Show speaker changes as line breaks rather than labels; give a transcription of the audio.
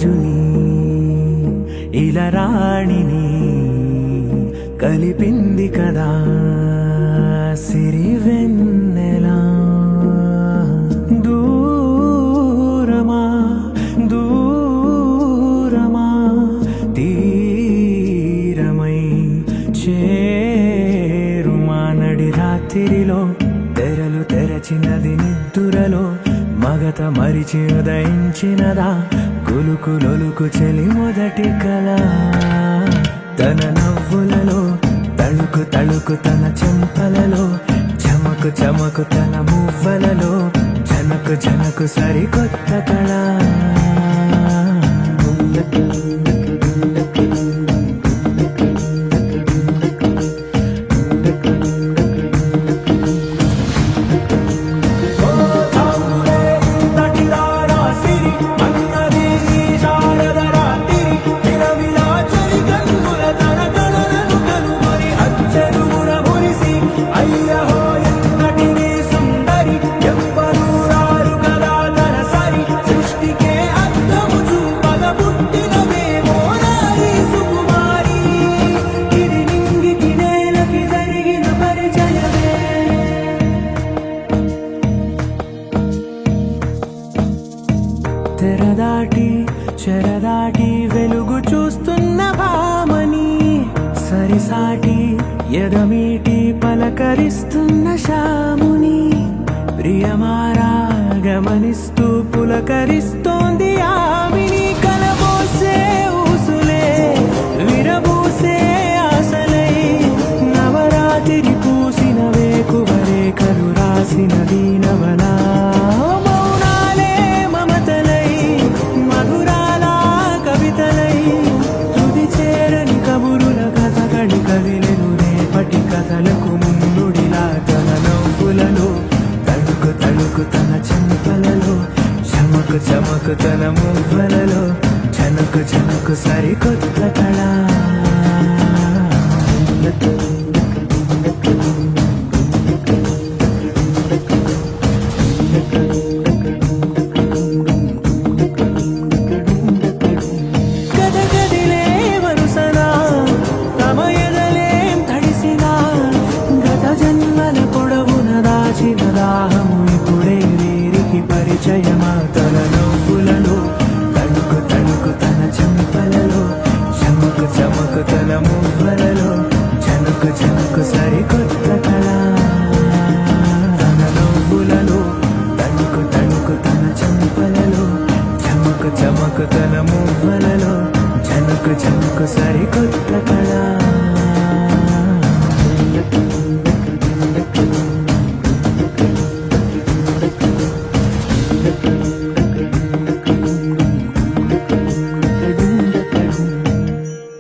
రాజుని ఇలా రాణిని కలిపింది కదా సిరివెన్నెలా. దూరమా దూరమా తీరమై చేరుమా నడి రాత్రిలో తెరలు తెరచినది నిద్దురలో మగత మరిచి ఉదయించినదా కులుకులొలుకు చెలి మొదటి కళ. తన నవ్వులలో తళుకు తళుకు తన చెంపలలో చమకు చమకు తన మువ్వలలో జనకు జనకు సరికొత్త కళ. తెరదాటి చెరదాటి వెలుగు చూస్తున్న భామని సరిసాటి ఎదమీటి పలకరిస్తున్న శాముని ప్రియమారా గమనిస్తూ పులకరిస్తోంది ఆవిని. కలబోసే ఊసులే విరబూసే ఆశలై నవరాత్రి పూసిన వేకువరేఖలు రాసిన దీనవనా. కథలకు ముందుడిలా తన నవ్వులలో తడుకు తడుకు తన చెంపలలో చమకు చమకు తన మువ్వలలో చనకు చనకు సరికొత్త కళ. దాహము ఇప్పుడే వీరికి పరిచయమా తన నవ్వులలో తణుకు తణుకు తన చెంపలలో చమకు చమకు తన మువ్వలలో చనుకు చనుకు సరికొత్త కళ. తన నవ్వులలో తణుకు తణుకు తన చెంపలలో చమకు చమకు తన మువ్వలలో చనుకు చనుకు సరికొత్త కళ.